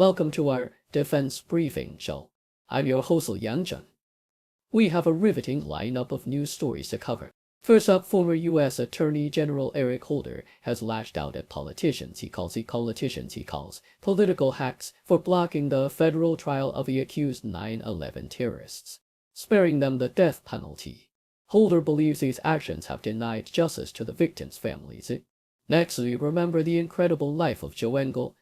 Welcome to our Defense Briefing Show. I'm your host Liang Jun. We have a riveting lineup of news stories to cover. First up, former U.S. Attorney General Eric Holder has lashed out at politicians he calls political hacks for blocking the federal trial of the accused 9/11 terrorists, sparing them the death penalty. Holder believes these actions have denied justice to the victims' families. Next, we remember the incredible life of Joe Engle,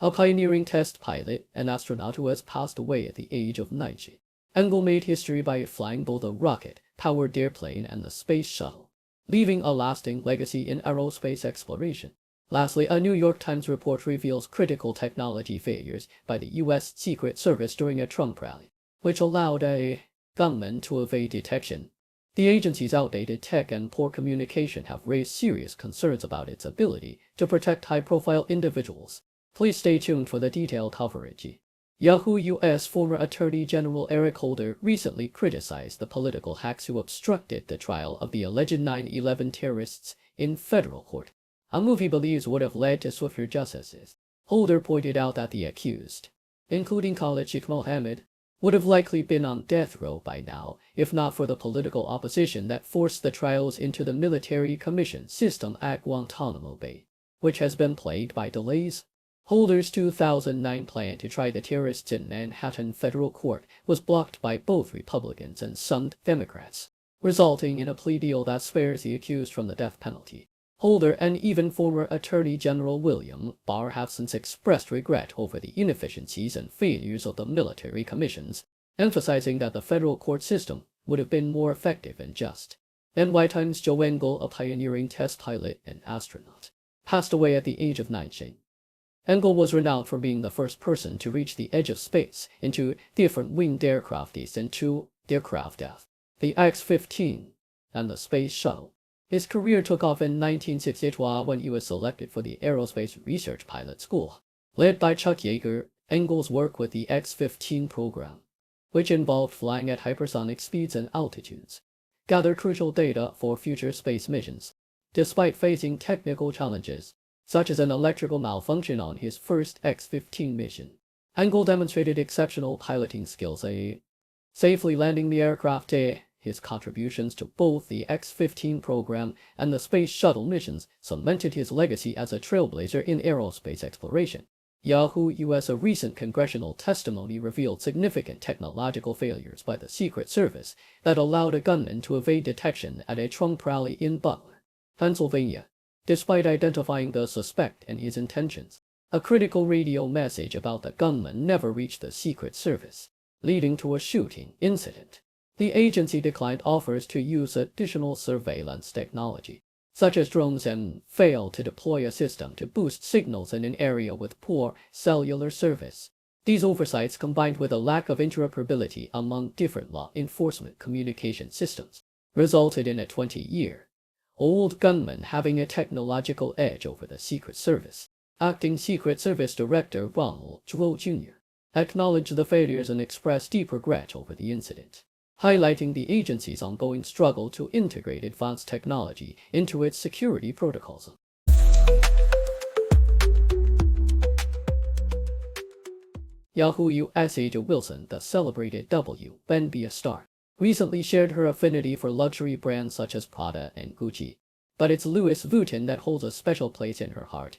a pioneering test pilot and astronaut who has passed away at the age of 90. Engle made history by flying both a rocket-powered airplane and the Space Shuttle, leaving a lasting legacy in aerospace exploration. Lastly, a New York Times report reveals critical technology failures by the U.S. Secret Service during a Trump rally, which allowed a gunman to evade detection. The agency's outdated tech and poor communication have raised serious concerns about its ability to protect high-profile individuals. Please stay tuned for the detailed coverage. Yahoo U.S. former Attorney General Eric Holder recently criticized the political hacks who obstructed the trial of the alleged 9/11 terrorists in federal court, a move he believes would have led to swifter justice. Holder pointed out that the accused, including Khalid Sheikh Mohammed, would have likely been on death row by now if not for the political opposition that forced the trials into the military commission system at Guantanamo Bay, which has been plagued by delays. Holder's 2009 plan to try the terrorists in Manhattan federal court was blocked by both Republicans and some Democrats, resulting in a plea deal that spares the accused from the death penalty. Holder and even former Attorney General William Barr have since expressed regret over the inefficiencies and failures of the military commissions, emphasizing that the federal court system would have been more effective and just. NY Times Joe Engle, a pioneering test pilot and astronaut, passed away at the age of 90. Engle was renowned for being the first person to reach the edge of space in two different winged aircraft and two aircraft, the X-15 and the Space Shuttle. His career took off in 1962 when he was selected for the Aerospace Research Pilot School. Led by Chuck Yeager, Engle's work with the X-15 program, which involved flying at hypersonic speeds and altitudes, gathered crucial data for future space missions. Despite facing technical challenges, such as an electrical malfunction on his first X-15 mission, Engle demonstrated exceptional piloting skills, safely landing the aircraft. His contributions to both the X-15 program and the Space Shuttle missions cemented his legacy as a trailblazer in aerospace exploration. Yahoo U.S. A recent congressional testimony revealed significant technological failures by the Secret Service that allowed a gunman to evade detection at a Trump rally in Butler, Pennsylvania. Despite identifying the suspect and his intentions, a critical radio message about the gunman never reached the Secret Service, leading to a shooting incident. The agency declined offers to use additional surveillance technology, such as drones, and failed to deploy a system to boost signals in an area with poor cellular service. These oversights, combined with a lack of interoperability among different law enforcement communication systems, resulted in a 20-year-old gunman having a technological edge over the Secret Service. Acting Secret Service Director Ronald Joe Jr. acknowledged the failures and expressed deep regret over the incident, highlighting the agency's ongoing struggle to integrate advanced technology into its security protocols. Yahoo U.S. Aja Wilson, the celebrated WNBA star, recently shared her affinity for luxury brands such as Prada and Gucci, but it's Louis Vuitton that holds a special place in her heart.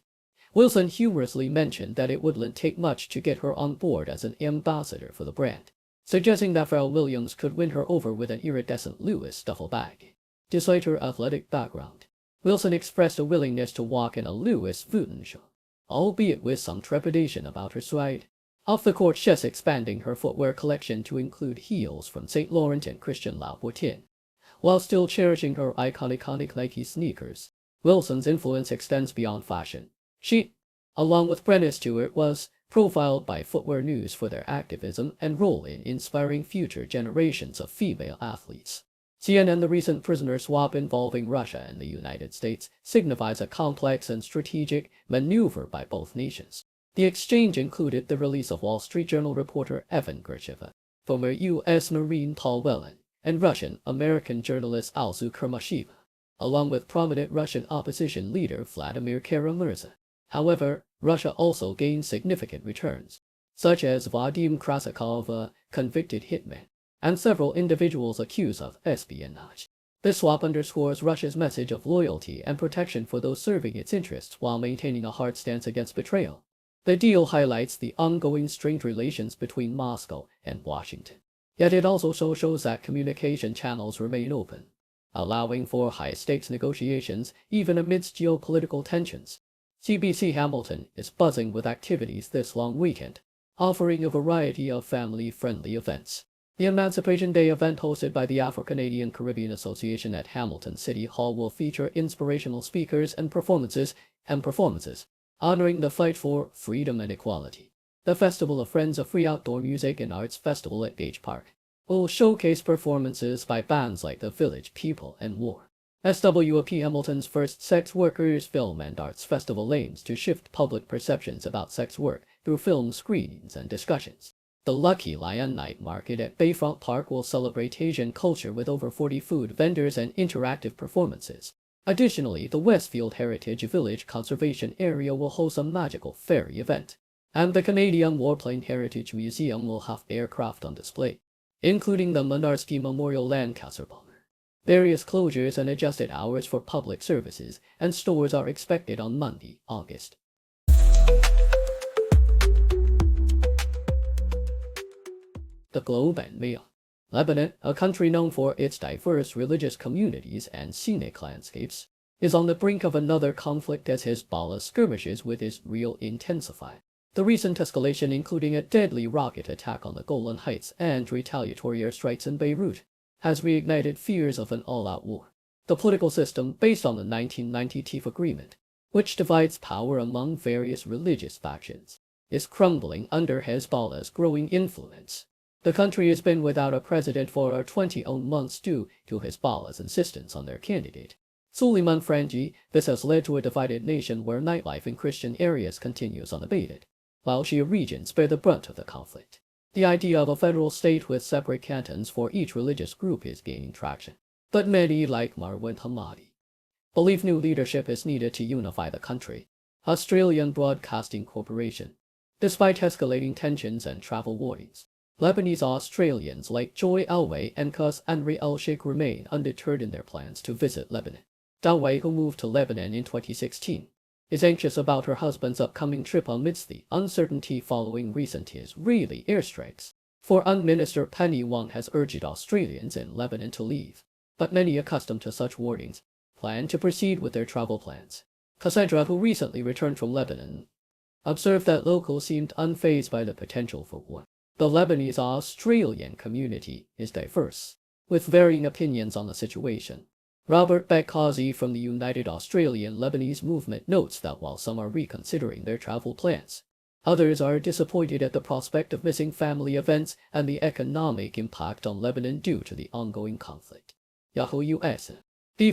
Wilson humorously mentioned that it wouldn't take much to get her on board as an ambassador for the brand, suggesting that Pharrell Williams could win her over with an iridescent Louis duffel bag. Despite her athletic background, Wilson expressed a willingness to walk in a Louis Vuitton shoe, albeit with some trepidation about her stride. Off the court, she's expanding her footwear collection to include heels from St. Laurent and Christian Louboutin, while still cherishing her iconic Nike sneakers. Wilson's influence extends beyond fashion. She, along with Brenna Stewart, was profiled by Footwear News for their activism and role in inspiring future generations of female athletes. CNN, the recent prisoner swap involving Russia and the United States, signifies a complex and strategic maneuver by both nations. The exchange included the release of Wall Street Journal reporter Evan Gersheva, former U.S. Marine Paul Whelan, and Russian-American journalist Alsu Kermashiva, along with prominent Russian opposition leader Vladimir Kara-Murza. However, Russia also gained significant returns, such as Vadim Krasakov, a convicted hitman, and several individuals accused of espionage. This swap underscores Russia's message of loyalty and protection for those serving its interests while maintaining a hard stance against betrayal. The deal highlights the ongoing strained relations between Moscow and Washington. Yet it also shows that communication channels remain open, allowing for high-stakes negotiations even amidst geopolitical tensions. CBC Hamilton is buzzing with activities this long weekend, offering a variety of family-friendly events. The Emancipation Day event hosted by the Afro-Canadian Caribbean Association at Hamilton City Hall will feature inspirational speakers and performances, honoring the fight for freedom and equality. The Festival of Friends, a free outdoor music and arts festival at Gage Park, will showcase performances by bands like The Village People and War. SWAP Hamilton's first Sex Workers Film and Arts Festival aims to shift public perceptions about sex work through film screenings and discussions. The Lucky Lion Night Market at Bayfront Park will celebrate Asian culture with over 40 food vendors and interactive performances. Additionally, the Westfield Heritage Village Conservation Area will host a magical fairy event, and the Canadian Warplane Heritage Museum will have aircraft on display, including the Mynarski Memorial Lancaster bomber. Various closures and adjusted hours for public services and stores are expected on Monday, August. The Globe and Mail. Lebanon, a country known for its diverse religious communities and scenic landscapes, is on the brink of another conflict as Hezbollah skirmishes with Israel intensify. The recent escalation, including a deadly rocket attack on the Golan Heights and retaliatory airstrikes in Beirut, has reignited fears of an all-out war. The political system, based on the 1990 TIF agreement, which divides power among various religious factions, is crumbling under Hezbollah's growing influence. The country has been without a president for 20 months due to Hezbollah's insistence on their candidate, Suleiman Frangi. This has led to a divided nation where nightlife in Christian areas continues unabated, while Shia regions bear the brunt of the conflict. The idea of a federal state with separate cantons for each religious group is gaining traction, but many, like Marwan Hamadi, believe new leadership is needed to unify the country. Australian Broadcasting Corporation. Despite escalating tensions and travel warnings, Lebanese Australians like Joy Elway and Cuz Anri El-Sheikh remain undeterred in their plans to visit Lebanon. Elway, who moved to Lebanon in 2016, is anxious about her husband's upcoming trip amidst the uncertainty following recent Israeli airstrikes. Foreign Minister Penny Wong has urged Australians in Lebanon to leave, but many accustomed to such warnings plan to proceed with their travel plans. Cassandra, who recently returned from Lebanon, observed that locals seemed unfazed by the potential for war. The Lebanese Australian community is diverse, with varying opinions on the situation. Robert Bekhazi from the United Australian Lebanese Movement notes that while some are reconsidering their travel plans, others are disappointed at the prospect of missing family events and the economic impact on Lebanon due to the ongoing conflict. Yahoo US.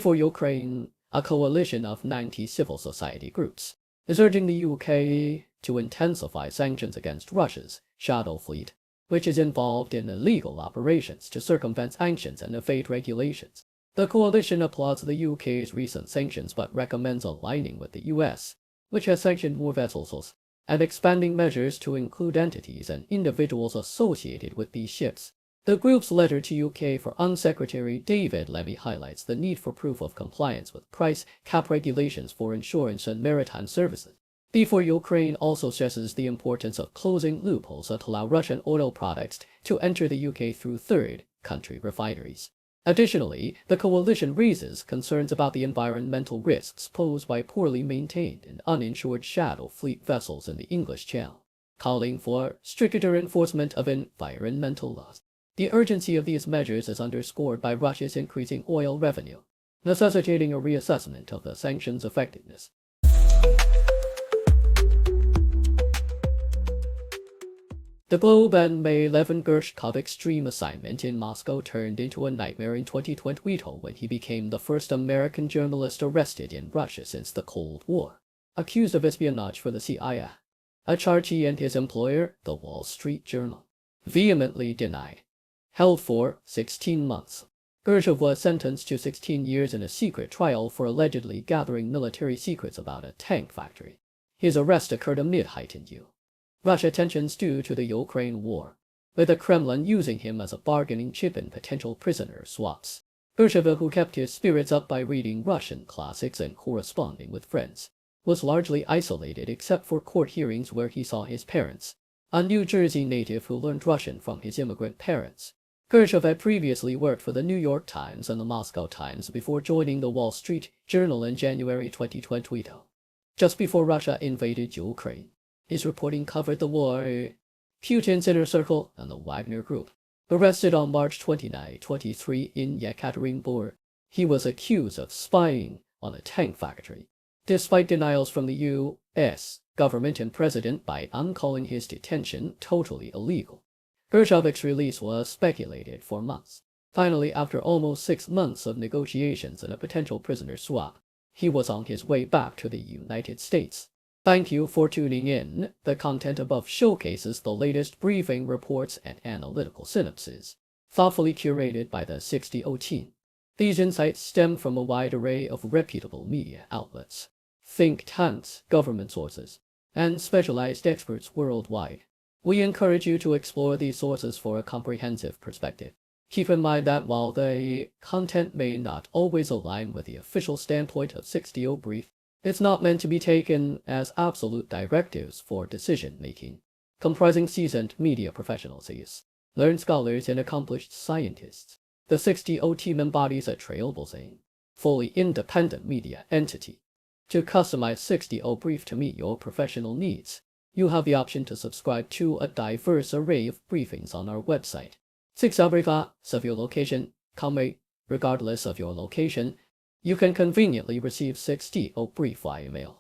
For Ukraine, a coalition of 90 civil society groups is urging the UK to intensify sanctions against Russia's shadow fleet, which is involved in illegal operations to circumvent sanctions and evade regulations. The coalition applauds the UK's recent sanctions but recommends aligning with the US, which has sanctioned more vessels, and expanding measures to include entities and individuals associated with these ships. The group's letter to UK Foreign Secretary David Lemmy highlights the need for proof of compliance with price cap regulations for insurance and maritime services. For Ukraine also stresses the importance of closing loopholes that allow Russian oil products to enter the UK through third-country refineries. Additionally, the coalition raises concerns about the environmental risks posed by poorly maintained and uninsured shadow fleet vessels in the English Channel, calling for stricter enforcement of environmental laws. The urgency of these measures is underscored by Russia's increasing oil revenue, necessitating a reassessment of the sanctions' effectiveness. The Globe and May 11 Gershkov's extreme assignment in Moscow turned into a nightmare in 2020 when he became the first American journalist arrested in Russia since the Cold War, accused of espionage for the CIA, a charge he and his employer, the Wall Street Journal, vehemently denied. Held for 16 months, Gershkov was sentenced to 16 years in a secret trial for allegedly gathering military secrets about a tank factory. His arrest occurred amid heightened Russia tensions due to the Ukraine war, with the Kremlin using him as a bargaining chip in potential prisoner swaps. Ursheva, who kept his spirits up by reading Russian classics and corresponding with friends, was largely isolated except for court hearings where he saw his parents, a New Jersey native who learned Russian from his immigrant parents. Khrushchev had previously worked for the New York Times and the Moscow Times before joining the Wall Street Journal in January 2022. Just before Russia invaded Ukraine, his reporting covered the war, Putin's inner circle, and the Wagner Group. Arrested on March 29, 2023 in Yekaterinburg, he was accused of spying on a tank factory, despite denials from the U.S. government and President Biden calling his detention totally illegal. Khrushchev's release was speculated for months. Finally, after almost 6 months of negotiations and a potential prisoner swap, he was on his way back to the United States. Thank you for tuning in. The content above showcases the latest briefing reports and analytical synopses, thoughtfully curated by the 60O team. These insights stem from a wide array of reputable media outlets, think tanks, government sources, and specialized experts worldwide. We encourage you to explore these sources for a comprehensive perspective. Keep in mind that while the content may not always align with the official standpoint of 60O Brief, it's not meant to be taken as absolute directives for decision-making. Comprising seasoned media professionals, learned scholars, and accomplished scientists, the 60O team embodies a trailblazing, fully independent media entity. To customize 60O Brief to meet your professional needs, you have the option to subscribe to a diverse array of briefings on our website. 60O Brief of your location, regardless of your location, you can conveniently receive 60O Brief via email.